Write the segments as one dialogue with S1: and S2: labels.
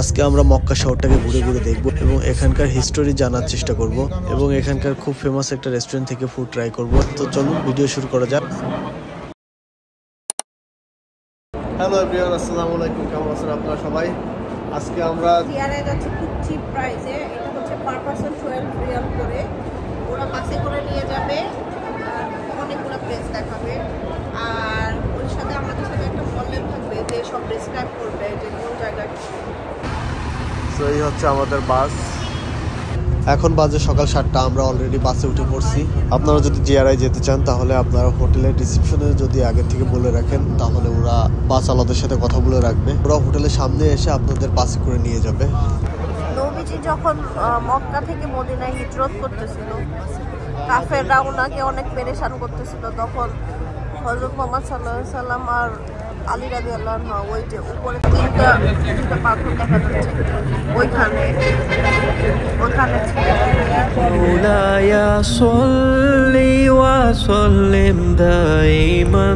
S1: আজকে আমরা মক্কা শহরটাকে ঘুরে ঘুরে দেখব এবং এখানকার হিস্টোরি জানার চেষ্টা করব এবং এখানকার খুব ফেমাস একটা রেস্টুরেন্ট থেকে ফুড ট্রাই করব। তো চলুন ভিডিও শুরু করা যাক। হ্যালো এভরিওয়ান, আসসালামু আলাইকুম। কেমন আছেন আপনারা সবাই? আজকে আমরা
S2: জিয়ারায় যাচ্ছে খুব চিপ প্রাইসে। এটা হচ্ছে পার পারসন 12 রিয়াল করে। ওরা বাসে করে নিয়ে যাবে, অনেকগুলো প্লেস দেখাবে, আর ওর সাথে আমাদের সাথে একটা মডেল থাকবে যে সব ডিসক্রাইব করবে যে কোন জায়গাটা।
S1: তো এই হচ্ছে আমাদের বাস। এখন বাজে সকাল 7টা। আমরা অলরেডি বাসে উঠে পড়ছি। আপনারা যদি জিয়ারায় যেতে চান তাহলে আপনারা হোটেলের রিসেপশনে যদি আগে থেকে বলে রাখেন তাহলে ওরা বাস আলাদের সাথে কথা বলে রাখবে। ওরা হোটেলের সামনে এসে আপনাদের বাসে করে নিয়ে যাবে।
S2: নবীজি যখন মক্কা থেকে মদিনায় হিজরত করতেছিল, কাফেররা ওনাকে অনেক পেরেশান করতেছিল, তখন হযরত মুহাম্মদ সাল্লাল্লাহু আলাইহি সাল্লাম আর আলী রাদিয়াল্লাহু আনহু ওই যে উপরে তিনটা পাথর দেখা যাচ্ছে ওইখানে
S3: مولاي صل وسلم دائما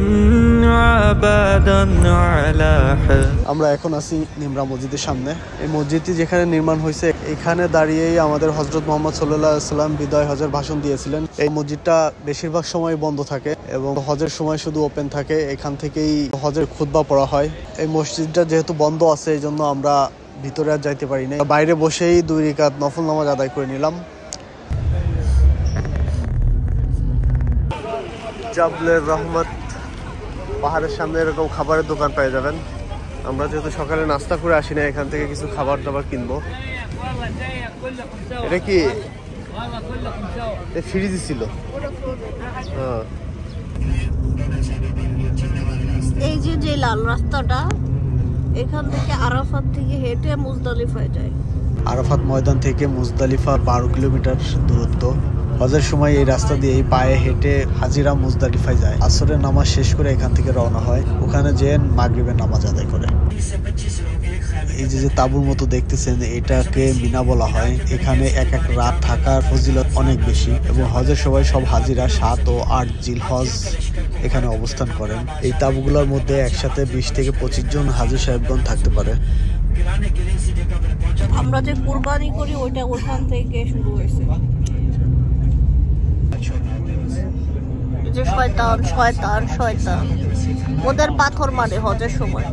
S3: ابدا على
S1: আমরা এখন আছি নিমরা মসজিদের সামনে। এই মসজিদটি যেখানে নির্মাণ হয়েছে এখানে দাঁড়িয়েই আমাদের হযরত মুহাম্মদ সাল্লাল্লাহু আলাইহি সাল্লাম বিদায় হজের ভাষণ দিয়েছিলেন। এই মসজিদটা বেশিরভাগ সময় বন্ধ থাকে এবং হজের সময় শুধু ওপেন থাকে। এখান থেকেই হজের খুতবা পড়া হয়। এই মসজিদটা যেহেতু বন্ধ আছে এই জন্য আমরা ভিতরে আর যাইতে পারি না। বাইরে বসেই 2 রাকাত নফল নামাজ আদায় করে নিলাম। জাবলের রহমত পাহাড়ের সামনে এরকম খাবারের দোকান পেয়ে যাবেন। আমরা যেহেতু সকালে নাস্তা করে আসি না, এখান থেকে কিছু খাবার দাবার কিনবো। এটা কি ফ্রিজ ছিল? হ্যাঁ,
S2: এই যে লাল রাস্তাটা এখান থেকে আরাফাত থেকে হেঁটে মুজদালিফায় যায়।
S1: আরাফাত ময়দান থেকে মুজদালিফা 12 কিলোমিটার দূরত্ব। হজের সময় এই রাস্তা দিয়ে এই পায়ে হেঁটে হাজিরা মুজদালিফায় যায়। আসরের নামাজ শেষ করে এখান থেকে রওনা হয়, ওখানে যেয়ে মাগরিবের নামাজ আদায় করে। এই যে তাঁবুর মতো দেখতেছেন এটাকে মিনা বলা হয়। এখানে এক এক রাত থাকার ফজিলত অনেক বেশি এবং হজের সময় সব হাজিরা 7 ও 8 জিলহজ এখানে অবস্থান করেন। এই তাঁবুগুলোর মধ্যে একসাথে 20 থেকে 25 জন হাজী সাহেবগণ থাকতে পারে।
S2: আমরা যে কুরবানি করি ওইটা ওখান থেকে শুরু হয়েছে। যে শয়তান শয়তান শয়তান ওদের পাথর মারে হজের সময়।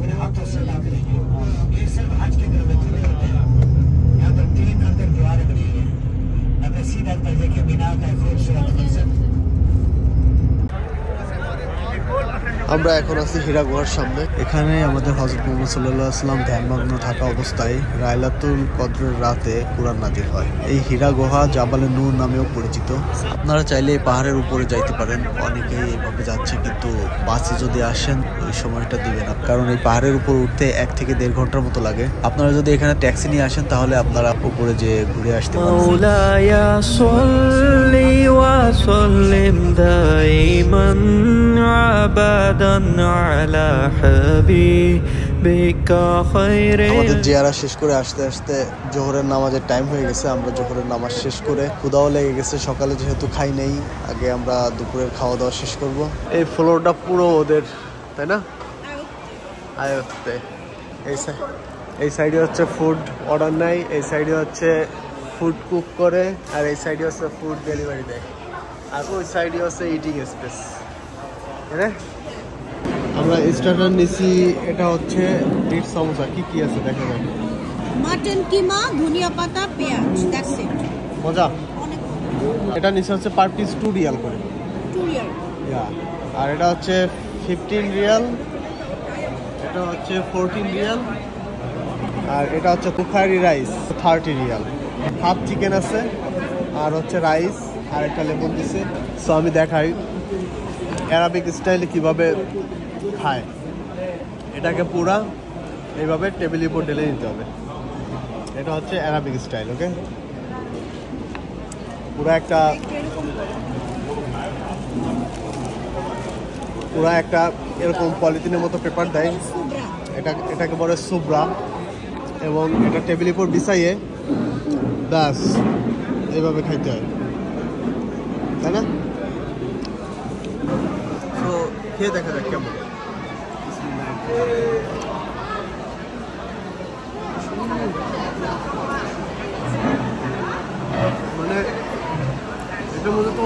S1: আমরা এখন আছি হীরা গুহার সামনে। এখানে আমাদের হযরত মুহাম্মদ সাল্লাল্লাহু আলাইহি ওয়াসাল্লাম ধ্যানমগ্ন থাকা অবস্থায় লাইলাতুল কদরের রাতে কুরআন নাযিল হয়। এই হীরা গুহা জাবালে নূর নামেও পরিচিত। আপনারা চাইলে এই পাহাড়ের উপরে যাইতে পারেন। অনেকেই এইভাবে যাচ্ছে, কিন্তু বাসে যদি আসেন ওই সময়টা দিবে না, কারণ এই পাহাড়ের উপর উঠতে 1 থেকে 1.5 ঘন্টার মতো লাগে। আপনারা যদি এখানে ট্যাক্সি নিয়ে আসেন তাহলে আপনারা উপরে যেয়ে ঘুরে আসতে পারেন।
S3: مولاي صل وسلم دائما ابدا على حبيبك خير।
S1: আমাদের জিয়ারা শেষ করে আসতে আসতে জোহরের নামাজের টাইম হয়ে গেছে। আমরা জোহরের নামাজ শেষ করে ক্ষুধাও লেগে গেছে, সকালে যেহেতু খাই নেই, আগে আমরা দুপুরের খাওয়া দাওয়া শেষ করব। এই ফ্লোরটা পুরো ওদের, তাই না? আয়ত্তে এই সাইডে হচ্ছে ফুড অর্ডার নেয়, এই সাইডে হচ্ছে ফুড কুক করে, আর এই সাইডে হচ্ছে ফুড ডেলিভারি দেয়, আর ওই সাইডে হচ্ছে ইটিং স্পেস। হ্যাঁ, আমরা স্টার্টার নিছি। এটা হচ্ছে মিট সমোসা। কি কি আছে দেখা যাবে?
S2: মাটন কিমা, ধনিয়া পাতা, পেঁয়াজ, দ্যাটস ইট।
S1: মজা। এটা নিচে হচ্ছে পার পিস 2 রিয়াল করে।
S2: 2 রিয়াল।
S1: আর এটা হচ্ছে 15 রিয়াল, এটা হচ্ছে 14 রিয়াল, আর এটা হচ্ছে বুখারি রাইস 30 রিয়াল। হাফ চিকেন আছে আর হচ্ছে রাইস আর একটা লেমন দিছে। সো আমি দেখাই অ্যারাবিক স্টাইলে কিভাবে খায়। এটাকে পুরা এইভাবে টেবিলের উপর ঢেলে দিতে হবে। এটা হচ্ছে অ্যারাবিক স্টাইল। ওকে, পুরা একটা এরকম পলিথিনের মতো পেপার দেয়, এটাকে বলে সুবরা, এবং এটা টেবিলের উপর বিছাইয়ে ব্যাস এইভাবে খাইতে হয়, তাই না? তো খেয়ে দেখা যাক কেমন।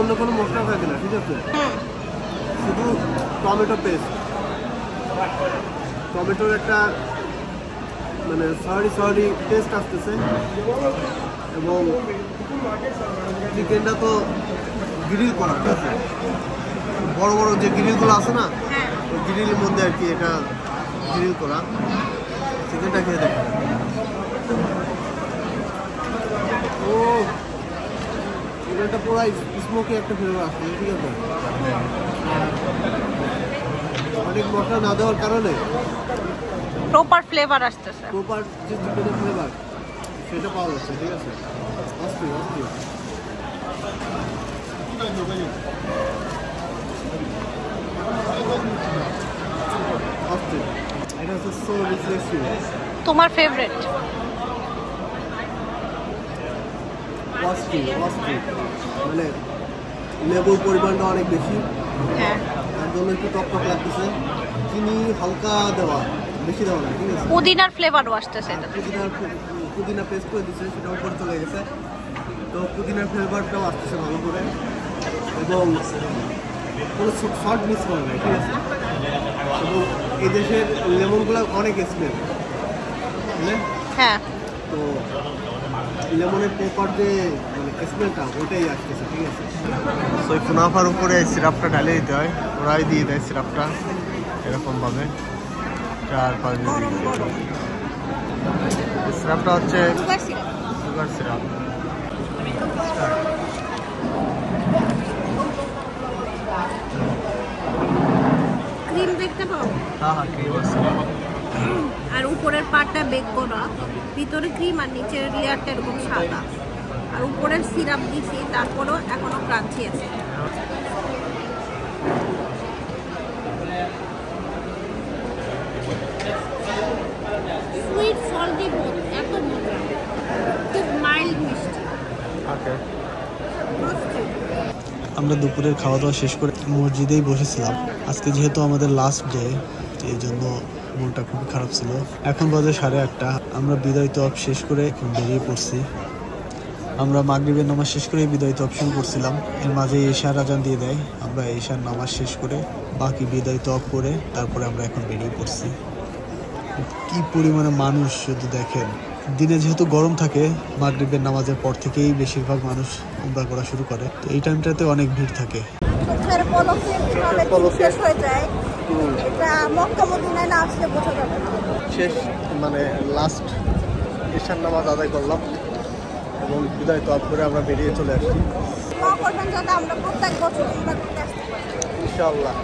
S1: অন্য কোনো মশলা থাকে না, ঠিক আছে? শুধু টমেটো পেস্ট, টমেটোর একটা মানে সরি টেস্ট আসতেছে, এবং চিকেনটা তো গ্রিল করা, ঠিক আছে? বড় বড় যে গ্রিলগুলো আছে না, ওই গ্রিলের মধ্যে আর কি এটা গ্রিল করা। চিকেনটা খেয়ে দেখো। ও চিকেনটা পুরো স্মোকি একটা ফ্লেভার আসছে, ঠিক আছে? অনেক মশলা না দেওয়ার কারণে
S2: প্রপার ফ্লেভার আসতেছে,
S1: প্রপার যে চিকেনের ফ্লেভার সেটা পাওয়া যাচ্ছে, ঠিক আছে? অস্থির অস্থির। অস্থির, এটা হচ্ছে সো রিফ্রেশিং।
S2: তোমার ফেভারিট?
S1: অস্থির অস্থির, মানে লেবুর পরিমাণটা অনেক বেশি,
S2: হ্যাঁ,
S1: তার জন্য একটু টক টক লাগতেছে। চিনি হালকা দেওয়া, বেশি দেওয়া না, ঠিক আছে?
S2: পুদিনার ফ্লেভারও আসতেছে এটা।
S1: পুদিনা পেস্ট করে দিচ্ছে, সেটা উপরে চলে গেছে, তো পুদিনার ফ্লেভারটাও আসতেছে ভালো করে, এবং কোনো শর্ট মিস করে না, ঠিক আছে? এবং এই দেশের লেমনগুলো অনেক স্মেল, বুঝলেন?
S2: হ্যাঁ,
S1: তো লেমনের প্রপার যে মানে স্মেলটা ওইটাই আসতেছে, ঠিক আছে? তো ওই কুনাফার উপরে সিরাপটা ঢালে দিতে হয়, ওরাই দিয়ে দেয় সিরাপটা এরকমভাবে 4-5 মিনিট। সিরাপটা হচ্ছে সুগার সিরাপ।
S2: ক্রিম দেখতে পাও?
S1: হ্যাঁ ক্রিম আছে।
S2: আর উপরের পাটটা বেক করা, ভিতরে ক্রিম আর নিচের লেয়ারটা এরকম সাদা, আর উপরের সিরাপ দিছি, তারপরও এখনো ক্রাঞ্চি আছে। সুইট সল্টি বোধ, এত মজা, খুব মাইল্ড মিষ্টি।
S1: আমরা দুপুরের খাওয়া দাওয়া শেষ করে মসজিদেই বসেছিলাম। আজকে যেহেতু আমাদের লাস্ট ডে, এই জন্য মনটা খুবই খারাপ ছিল। এখন বাজে 8:30। আমরা বিদায় তওয়াব শেষ করে এখন বেরিয়ে পড়ছি। আমরা মাগরিবের নামাজ শেষ করে বিদায় তওয়াব শুরু করছিলাম, এর মাঝে এশার আজান দিয়ে দেয়। আমরা এশার নামাজ শেষ করে বাকি বিদায় তওয়াব করে তারপরে আমরা এখন বেরিয়ে পড়ছি। কি পরিমাণে মানুষ শুধু দেখেন। দিনে যেহেতু গরম থাকে, মাগরিবের নামাজের পর থেকেই বেশিরভাগ মানুষ উমরা করা শুরু করে, তো এই টাইমটাতে অনেক ভিড় থাকে।
S2: চোখের পলকে কিভাবে দিন শেষ হয়ে যায়, এটা মক্কা মদিনায় না আসলে বোঝা যাবে না।
S1: শেষ মানে লাস্ট এশার নামাজ আদায় করলাম এবং বিদায় তওয়াব করে আমরা বেরিয়ে চলে আসছি।
S2: দোয়া করবেন যাতে আমরা প্রত্যেক বছর উমরা করতে আসতে পারি
S1: ইনশাআল্লাহ।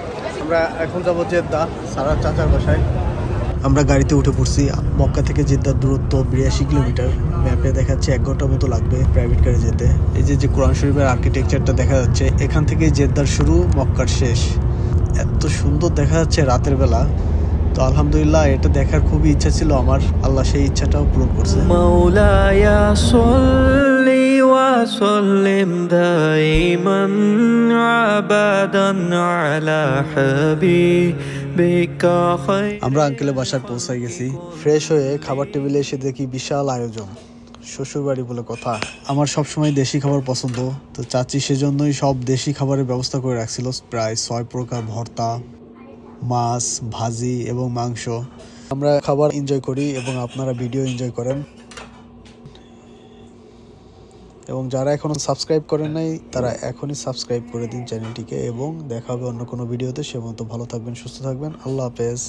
S1: আমরা এখন যাবো জেদ্দা, সারার চাচার বাসায়। আমরা গাড়িতে উঠে পড়ছি। মক্কা থেকে জেদ্দার দূরত্ব 82 কিলোমিটার। ম্যাপে দেখাচ্ছে 1 ঘন্টার মতো লাগবে প্রাইভেট কারে যেতে। এই যে কোরআন শরীফের আর্কিটেকচারটা দেখা যাচ্ছে, এখান থেকে জেদ্দার শুরু, মক্কার শেষ। এত সুন্দর দেখা যাচ্ছে রাতের বেলা। তো আলহামদুলিল্লাহ, এটা দেখার খুবই ইচ্ছা ছিল আমার, আল্লাহ সেই ইচ্ছাটাও পূরণ করছে।
S3: মাওলায়া সাল্লি ওয়া সাল্লিম দাইমান আবাদান আলা হাবিবিকা খায়র।
S1: আমরা আঙ্কেলের বাসায় পৌঁছাই গেছি। ফ্রেশ হয়ে খাবার টেবিলে এসে দেখি বিশাল আয়োজন। শ্বশুরবাড়ি বলে কথা। আমার সবসময় দেশি খাবার পছন্দ, তো চাচি সেজন্যই সব দেশি খাবারের ব্যবস্থা করে রাখছিল। প্রায় 6 প্রকার ভর্তা, মাছ, ভাজি এবং মাংস। আমরা খাবার এনজয় করি এবং আপনারা ভিডিও এনজয় করেন। এবং যারা এখনো সাবস্ক্রাইব করেন নাই, তারা এখনই সাবস্ক্রাইব করে দিন চ্যানেলটিকে। এবং দেখা হবে অন্য কোনো ভিডিওতে। সে মতো ভালো থাকবেন, সুস্থ থাকবেন। আল্লাহ হাফেজ।